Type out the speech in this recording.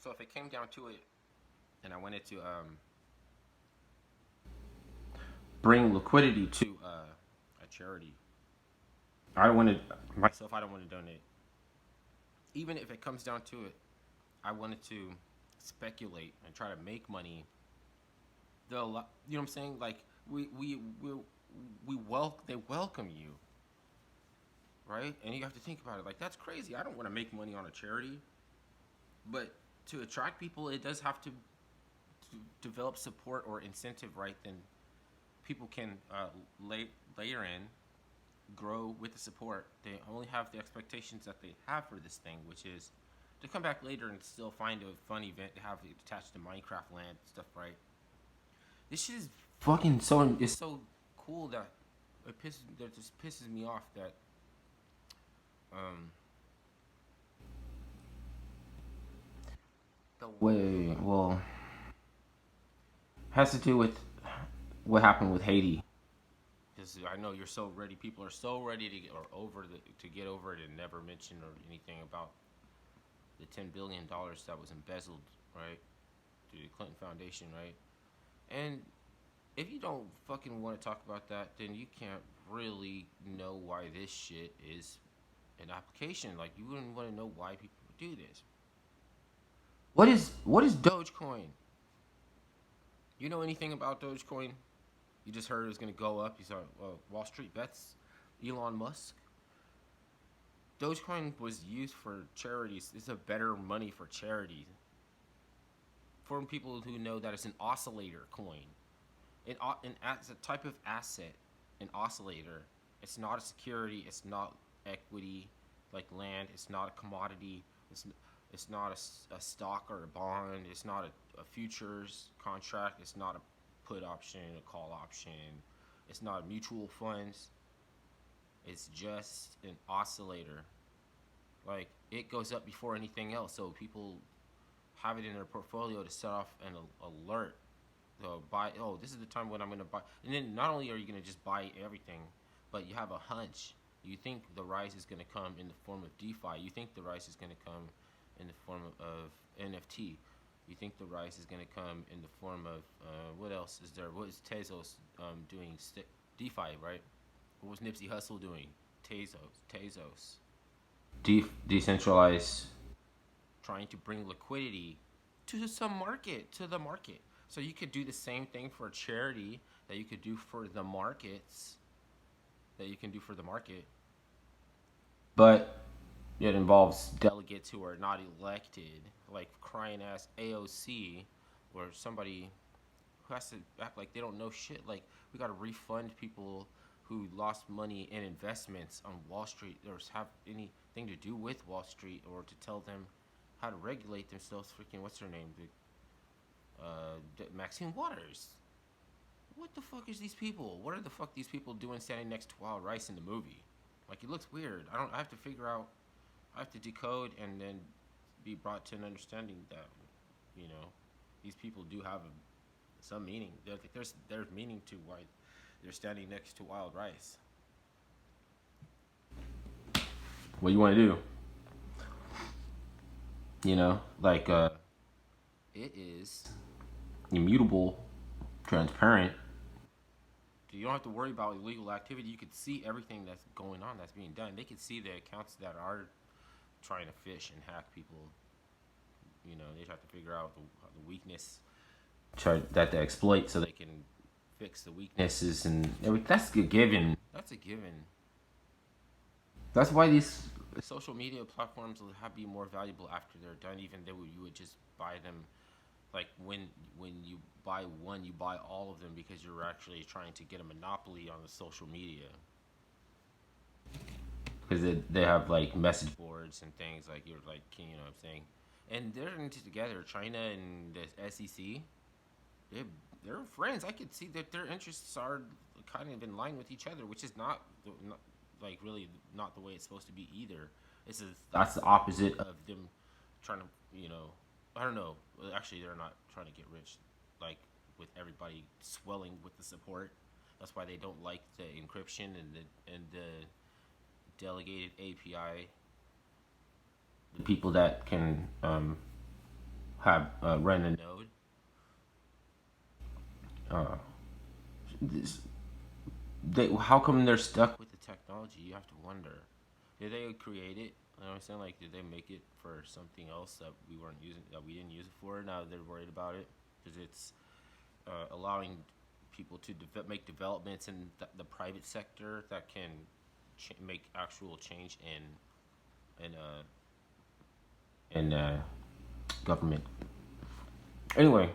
So if it came down to it, and I wanted to bring liquidity to a charity, I wanted myself. I don't want to donate. Even if it comes down to it, I wanted to speculate and try to make money. You know what I'm saying? Like they welcome you, right? And you have to think about it. Like that's crazy. I don't want to make money on a charity, but to attract people, it does have to develop support or incentive, right? Then people can layer in, grow with the support. They only have the expectations that they have for this thing, which is to come back later and still find a fun event to have it attached to Minecraft land stuff, right? This shit is fucking so. It's so cool that that just pisses me off that um the way has to do with what happened with Haiti. Because I know you're so ready. People are so ready to get or over to get over it and never mention or anything about the $10 billion that was embezzled, right, through the Clinton Foundation, right? And if you don't fucking want to talk about that, then you can't really know why this shit is an application. Like you wouldn't want to know why people would do this. What is Dogecoin? You know anything about Dogecoin? You just heard it was gonna go up. You saw Wall Street bets, Elon Musk. Dogecoin was used for charities. It's a better money for charity. For people who know that it's an oscillator coin, it's a type of asset, an oscillator. It's not a security. It's not equity, like land. It's not a commodity. It's not a stock or a bond. It's not a futures contract. It's not a put option, a call option. It's not mutual funds. It's just an oscillator. Like it goes up before anything else, so people have it in their portfolio to set off an alert. So buy. Oh, this is the time when I'm gonna buy. And then not only are you gonna just buy everything, but you have a hunch. You think the rise is gonna come in the form of DeFi. You think the rise is gonna come in the form of NFT. You think the rise is gonna come in the form of what else is there? What is Tezos doing? DeFi, right? What was Nipsey Hussle doing? Tezos. Decentralized, trying to bring liquidity to some market, to the market. So you could do the same thing for a charity that you could do for the markets, that you can do for the market, but it involves delegates who are not elected, like crying ass AOC, or somebody who has to act like they don't know shit. Like we got to refund people who lost money in investments on Wall Street or have anything to do with Wall Street, or to tell them how to regulate themselves. Freaking what's her name? Maxine Waters. What the fuck is these people? What are the fuck these people doing standing next to Wild Rice in the movie? Like it looks weird. I don't. I have to figure out. I have to decode and then be brought to an understanding that you know these people do have some meaning. There's meaning to why they're standing next to Wild Rice. What do you want to do? You know, like it is immutable, transparent. You don't have to worry about illegal activity. You could see everything that's going on, that's being done. They could see the accounts that are trying to fish and hack people. You know, they have to figure out the weakness that they exploit so they can fix the weaknesses, and that's a given. That's a given. That's why these social media platforms will be more valuable after they're done. Even though you would just buy them, like when you buy one, you buy all of them because you're actually trying to get a monopoly on the social media. Because they have like message boards and things like you're like you know what I'm saying, and they're into together. China and the SEC, they they're friends. I could see that their interests are kind of in line with each other, which is not like really not the way it's supposed to be either. That's the opposite of them trying to I don't know. Actually, they're not trying to get rich, like with everybody swelling with the support. That's why they don't like the encryption and the delegated API. The people that can have run a node. Uh, this, how come they're stuck with the technology? You have to wonder. Did they create it? You know what I'm saying? Like, did they make it for something else that we weren't using, that we didn't use it for? Now they're worried about it because it's allowing people to make developments in the private sector that can make actual change in government. Anyway,